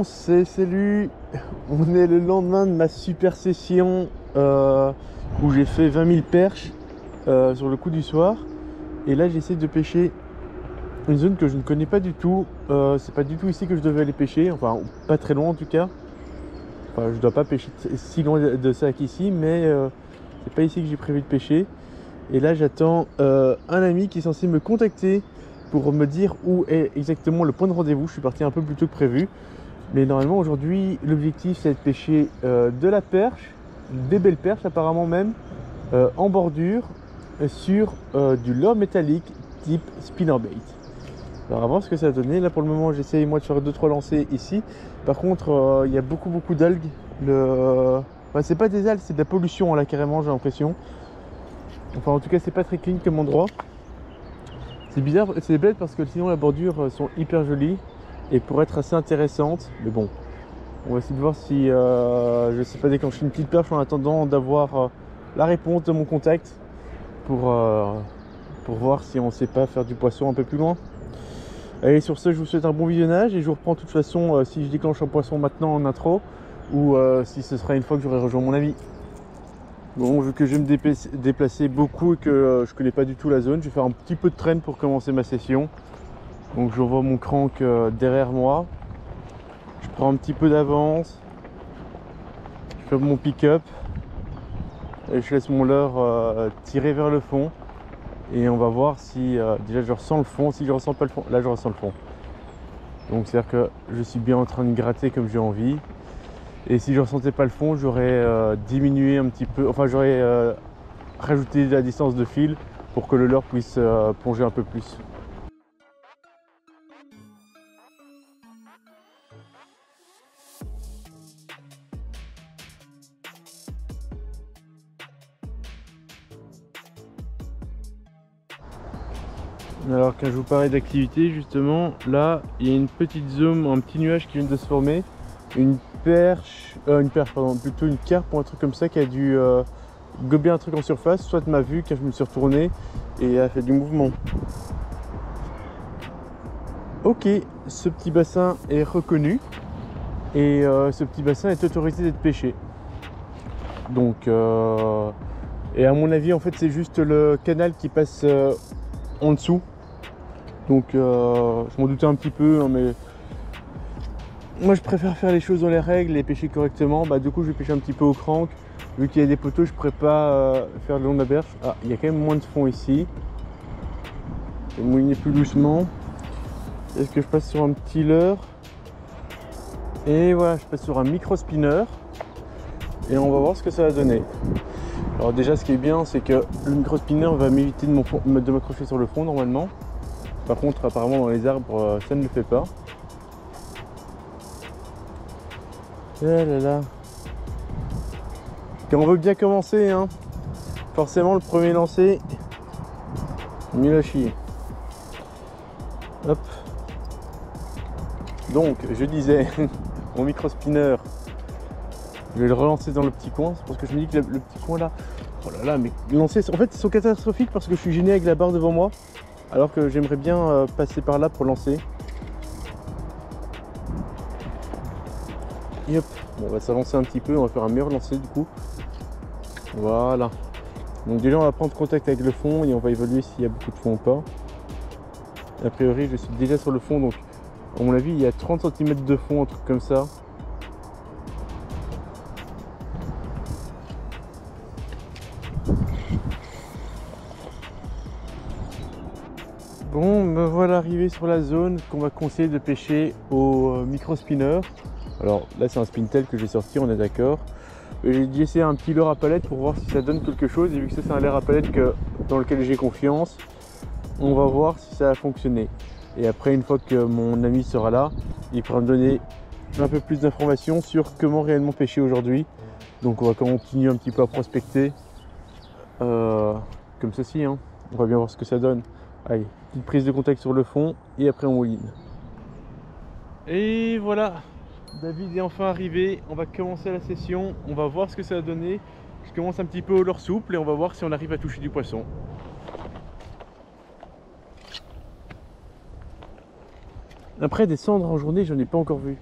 Salut. On est le lendemain de ma super session où j'ai fait 20 000 perches sur le coup du soir. Et là j'essaie de pêcher une zone que je ne connais pas du tout. C'est pas du tout ici que je devais aller pêcher, enfin pas très loin en tout cas. Enfin je dois pas pêcher si loin de ça qu'ici, mais c'est pas ici que j'ai prévu de pêcher. Et là j'attends un ami qui est censé me contacter pour me dire où est exactement le point de rendez-vous. Je suis parti un peu plus tôt que prévu. Mais normalement aujourd'hui l'objectif c'est de pêcher de la perche, des belles perches apparemment même, en bordure sur du leurre métallique type spinnerbait. Alors à voir ce que ça a donné. Là pour le moment j'essaye moi de faire 2-3 lancers ici. Par contre il y a beaucoup d'algues. Enfin, c'est pas des algues, c'est de la pollution là carrément, j'ai l'impression. Enfin en tout cas c'est pas très clean comme endroit. C'est bizarre, c'est bête parce que sinon la bordure sont hyper jolies et pour être assez intéressantes. Mais bon, on va essayer de voir si je sais pas déclencher une petite perche en attendant d'avoir la réponse de mon contact pour voir si on sait pas faire du poisson un peu plus loin. Allez, sur ce je vous souhaite un bon visionnage et je vous reprends de toute façon si je déclenche un poisson maintenant en intro ou si ce sera une fois que j'aurai rejoint mon ami. Bon, vu que je vais me déplacer beaucoup et que je connais pas du tout la zone, je vais faire un petit peu de traîne pour commencer ma session. Donc je vois mon crank derrière moi. Je prends un petit peu d'avance. Je fais mon pick-up. Et je laisse mon leurre tirer vers le fond. Et on va voir si déjà je ressens le fond. Si je ressens pas le fond, là je ressens le fond. Donc c'est à dire que je suis bien en train de gratter comme j'ai envie. Et si je ressentais pas le fond, j'aurais diminué un petit peu. Enfin j'aurais rajouté de la distance de fil pour que le leurre puisse plonger un peu plus. Alors quand je vous parlais d'activité justement, là il y a une petite zone, un petit nuage qui vient de se former. Une perche pardon, plutôt une carpe ou un truc comme ça qui a dû gober un truc en surface, soit m'a vu quand je me suis retourné et a fait du mouvement. Ok, ce petit bassin est reconnu et ce petit bassin est autorisé d'être pêché. Donc et à mon avis en fait c'est juste le canal qui passe en dessous. Donc je m'en doutais un petit peu hein, mais moi je préfère faire les choses dans les règles et pêcher correctement. Bah du coup je vais pêcher un petit peu au crank. Vu qu'il y a des poteaux je ne pourrais pas faire le long de la berge. Ah il y a quand même moins de fond ici. Je vais mouiller plus doucement. Est-ce que je passe sur un petit leurre? Et voilà, je passe sur un micro spinner. Et on va voir ce que ça va donner. Alors déjà ce qui est bien c'est que le micro spinner va m'éviter de m'accrocher sur le fond normalement. Par contre apparemment dans les arbres ça ne le fait pas. Ah là là. Quand on veut bien commencer hein, forcément le premier lancer, nul à chier. Hop. Donc je disais, mon micro spinner, je vais le relancer dans le petit coin. C'est parce que je me dis que le petit coin là, oh là là, mais lancer, en fait ils sont catastrophiques parce que je suis gêné avec la barre devant moi. Alors que j'aimerais bien passer par là pour lancer. Et hop, bon, on va s'avancer un petit peu, on va faire un meilleur lancer du coup. Voilà. Donc déjà on va prendre contact avec le fond et on va évaluer s'il y a beaucoup de fond ou pas. A priori je suis déjà sur le fond donc à mon avis il y a 30 cm de fond, un truc comme ça. Bon, me voilà arrivé sur la zone qu'on va conseiller de pêcher au micro spinner. Alors là c'est un spintail que j'ai sorti, on est d'accord. J'ai dit essayer un petit leurre à palette pour voir si ça donne quelque chose. Et vu que ça c'est un leurre à palette dans lequel j'ai confiance, on va voir si ça a fonctionné. Et après une fois que mon ami sera là, il pourra me donner un peu plus d'informations sur comment réellement pêcher aujourd'hui. Donc on va continuer un petit peu à prospecter comme ceci hein. On va bien voir ce que ça donne. Allez, petite prise de contact sur le fond et après on win. Et voilà, David est enfin arrivé. On va commencer la session. On va voir ce que ça a donné. Je commence un petit peu au leurre souple et on va voir si on arrive à toucher du poisson. Après des cendres en journée, j'en ai pas encore vu.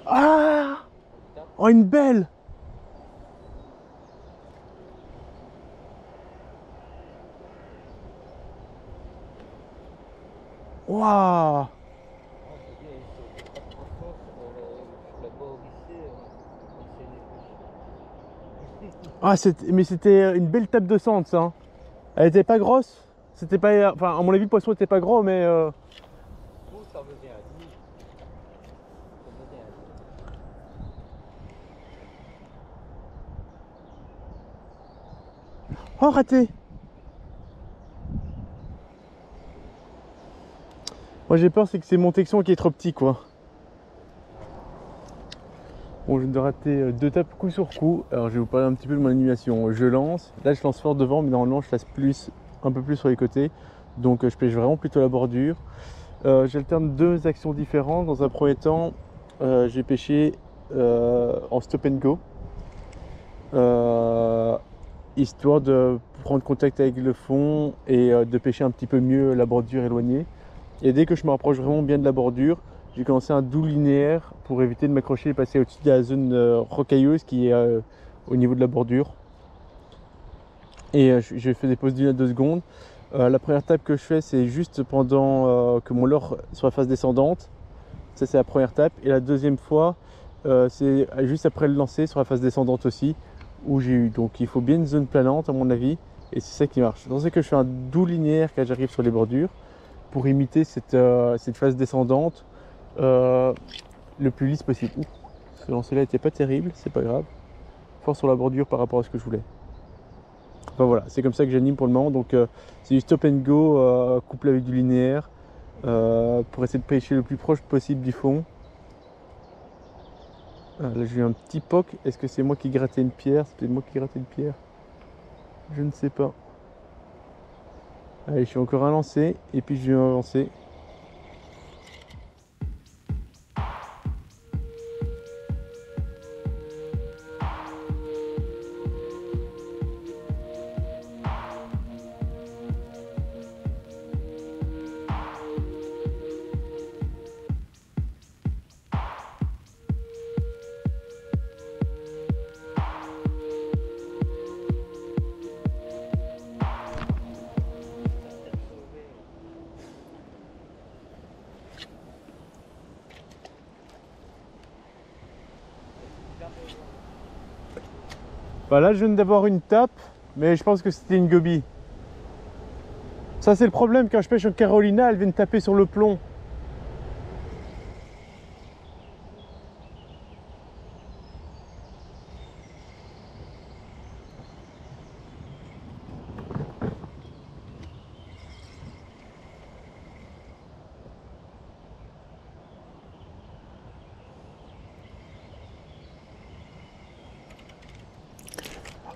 Ah! Oh, une belle! Waouh! Ah, mais c'était une belle tape de centre, ça. Hein. Elle était pas grosse. C'était pas. Enfin, à mon avis, le poisson était pas gros, mais. Oh, raté! Moi, j'ai peur, c'est que c'est mon texon qui est trop petit, quoi. Bon, je viens de rater deux tapes coup sur coup. Alors, je vais vous parler un petit peu de mon animation. Je lance. Là, je lance fort devant, mais normalement, je laisse un peu plus sur les côtés. Donc, je pêche vraiment plutôt la bordure. J'alterne deux actions différentes. Dans un premier temps, j'ai pêché en stop and go. Histoire de prendre contact avec le fond et de pêcher un petit peu mieux la bordure éloignée. Et dès que je me rapproche vraiment bien de la bordure, j'ai commencé un doux linéaire pour éviter de m'accrocher et passer au-dessus de la zone rocailleuse qui est au niveau de la bordure. Et j'ai fait des pauses d'1 à 2 secondes. La première tape que je fais, c'est juste pendant que mon leurre soit phase descendante. Ça, c'est la première tape. Et la deuxième fois, c'est juste après le lancer sur la phase descendante aussi, où j'ai eu. Donc il faut bien une zone planante à mon avis. Et c'est ça qui marche. Donc c'est que je fais un doux linéaire quand j'arrive sur les bordures pour imiter cette phase descendante le plus lisse possible. Ouh, ce lancer là n'était pas terrible, c'est pas grave. Fort sur la bordure par rapport à ce que je voulais. Enfin voilà, c'est comme ça que j'anime pour le moment. Donc c'est du stop and go couplé avec du linéaire pour essayer de pêcher le plus proche possible du fond. Là j'ai eu un petit poc. Est-ce que c'est moi qui grattais une pierre? C'était moi qui grattais une pierre? Je ne sais pas. Allez, je suis encore un lancer et puis je vais avancer. Bah là je viens d'avoir une tape, mais je pense que c'était une gobie. Ça c'est le problème quand je pêche en Carolina, elle vient de taper sur le plomb.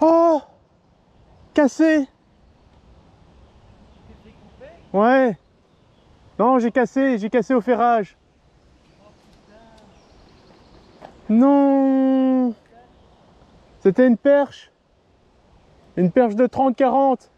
Oh! Cassé! Ouais! Non, j'ai cassé au ferrage. Non! C'était une perche de 30-40.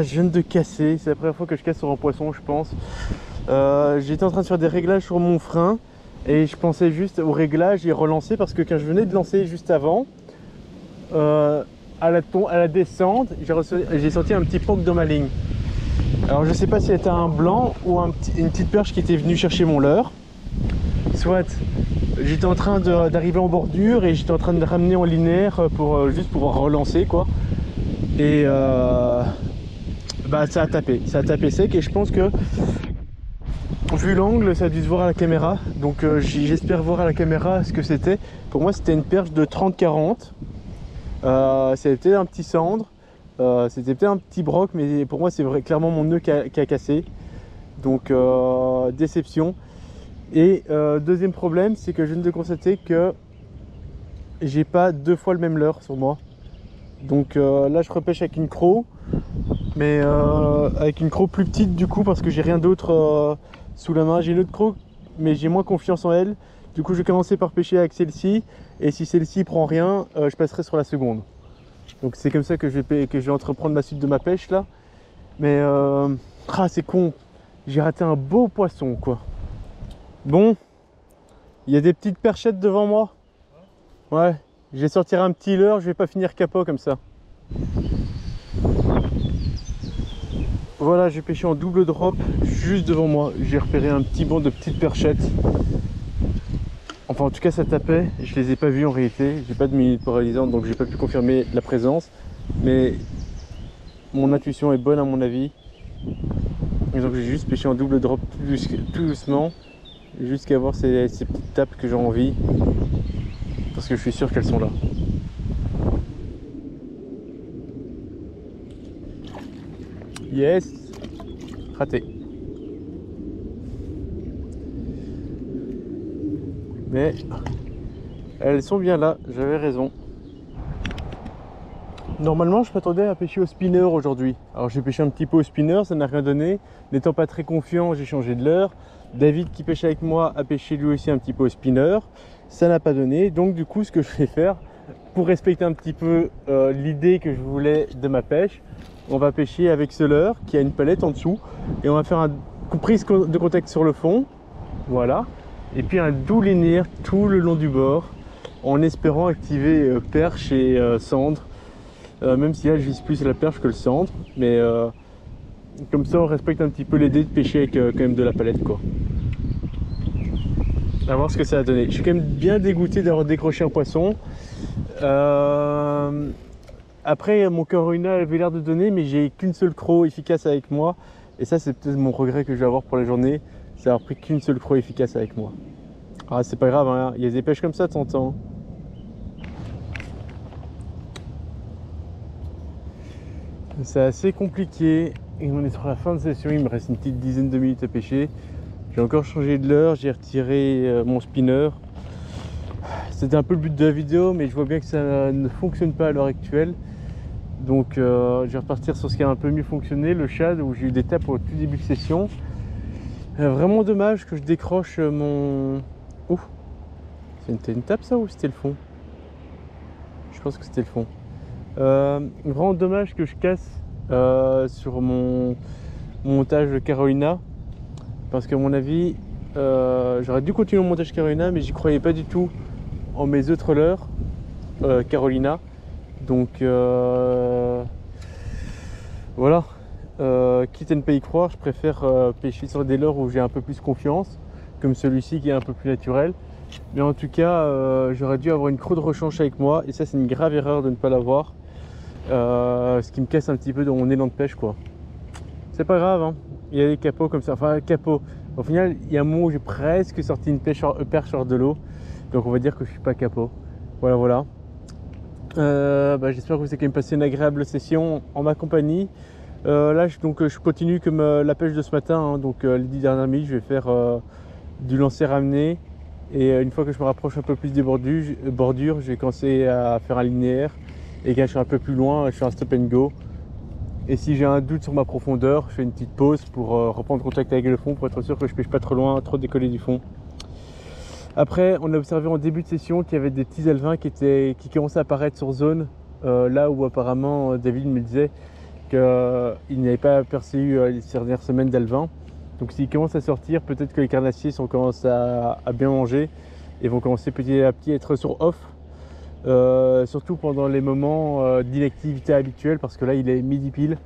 Je viens de casser, c'est la première fois que je casse sur un poisson je pense. J'étais en train de faire des réglages sur mon frein et je pensais juste au réglage et relancer parce que quand je venais de lancer juste avant, à la descente, j'ai senti un petit poke dans ma ligne. Alors je sais pas si c'était un blanc ou une petite perche qui était venue chercher mon leurre. Soit j'étais en train d'arriver en bordure et j'étais en train de ramener en linéaire juste pour relancer quoi. Et bah ça a tapé sec et je pense que vu l'angle ça a dû se voir à la caméra, donc j'espère voir à la caméra ce que c'était. Pour moi c'était une perche de 30-40, c'était un petit cendre, C'était peut-être un petit broc, mais pour moi c'est clairement mon nœud qui a cassé. Donc déception. Et deuxième problème, c'est que je viens de constater que j'ai pas 2 fois le même leurre sur moi. Donc là je repêche avec une croc, mais avec une croc plus petite du coup, parce que j'ai rien d'autre sous la main. J'ai une autre croc, mais j'ai moins confiance en elle. Du coup je vais commencer par pêcher avec celle-ci, et si celle-ci prend rien, je passerai sur la seconde. Donc c'est comme ça que je vais entreprendre la suite de ma pêche là. Mais c'est con, j'ai raté un beau poisson quoi. Bon, il y a des petites perchettes devant moi. Ouais, je vais sortir un petit leurre, je vais pas finir capot comme ça. Voilà, j'ai pêché en double drop juste devant moi. J'ai repéré un petit banc de petites perchettes. Enfin en tout cas ça tapait, je les ai pas vus en réalité. J'ai pas de minute paralysante donc j'ai pas pu confirmer la présence. Mais mon intuition est bonne à mon avis. Et donc j'ai juste pêché en double drop tout doucement, jusqu'à voir ces petites tapes que j'ai envie. Parce que je suis sûr qu'elles sont là. Yes, raté. Mais elles sont bien là, j'avais raison. Normalement je m'attendais à pêcher au spinner aujourd'hui. Alors j'ai pêché un petit peu au spinner, ça n'a rien donné. N'étant pas très confiant, j'ai changé de leurre. David qui pêche avec moi a pêché lui aussi un petit peu au spinner. Ça n'a pas donné. Donc du coup ce que je vais faire, pour respecter un petit peu l'idée que je voulais de ma pêche, on va pêcher avec ce leurre qui a une palette en dessous. Et on va faire une prise de contact sur le fond. Voilà. Et puis un doux linéaire tout le long du bord, en espérant activer perche et cendre. Même si là je vise plus la perche que le cendre, mais comme ça on respecte un petit peu l'idée de pêcher avec quand même de la palette quoi. À voir ce que ça va donner. Je suis quand même bien dégoûté d'avoir décroché un poisson. Après mon Carolina avait l'air de donner, mais j'ai qu'une seule croc efficace avec moi, et ça c'est peut-être mon regret que je vais avoir pour la journée, c'est d'avoir pris qu'une seule croc efficace avec moi. Ah c'est pas grave, hein. Il y a des pêches comme ça de temps en temps. C'est assez compliqué et on est sur la fin de session, il me reste une petite dizaine de minutes à pêcher. J'ai encore changé de leurre, j'ai retiré mon spinner. C'était un peu le but de la vidéo, mais je vois bien que ça ne fonctionne pas à l'heure actuelle. Donc je vais repartir sur ce qui a un peu mieux fonctionné, le shad, où j'ai eu des tapes au tout début de session. Vraiment dommage que je décroche mon... Ouf, c'était une tape ça ou c'était le fond? Je pense que c'était le fond. Vraiment dommage que je casse sur mon montage de Carolina, parce qu'à mon avis j'aurais dû continuer mon montage Carolina, mais j'y croyais pas du tout en mes autres leurres Carolina. Donc voilà, quitte à ne pas y croire, je préfère pêcher sur des leurres où j'ai un peu plus confiance, comme celui-ci qui est un peu plus naturel. Mais en tout cas j'aurais dû avoir une croc de rechange avec moi, et ça c'est une grave erreur de ne pas l'avoir. Ce qui me casse un petit peu dans mon élan de pêche quoi. C'est pas grave, hein. Il y a des capots comme ça, enfin capots. Au final il y a un moment où j'ai presque sorti une perche hors de l'eau, donc on va dire que je suis pas capot. Voilà. J'espère que vous avez quand même passé une agréable session en ma compagnie. Là je continue comme la pêche de ce matin, hein. Donc les 10 dernières minutes je vais faire du lancer ramené, et une fois que je me rapproche un peu plus des bordures, je vais commencer à faire un linéaire. Et quand je suis un peu plus loin, je fais un stop and go. Et si j'ai un doute sur ma profondeur, je fais une petite pause pour reprendre contact avec le fond, pour être sûr que je pêche pas trop loin, trop décollé du fond. Après, on a observé en début de session qu'il y avait des petits alevins qui commençaient à apparaître sur zone, là où apparemment David me disait qu'il n'avait pas aperçu les dernières semaines d'alevins. Donc s'ils commencent à sortir, peut-être que les carnassiers commencent à bien manger et vont commencer petit à petit à être sur off. Surtout pendant les moments d'inactivité habituelle, parce que là il est midi pile,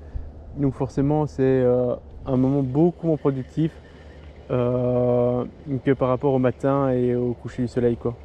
donc forcément c'est un moment beaucoup moins productif que par rapport au matin et au coucher du soleil quoi.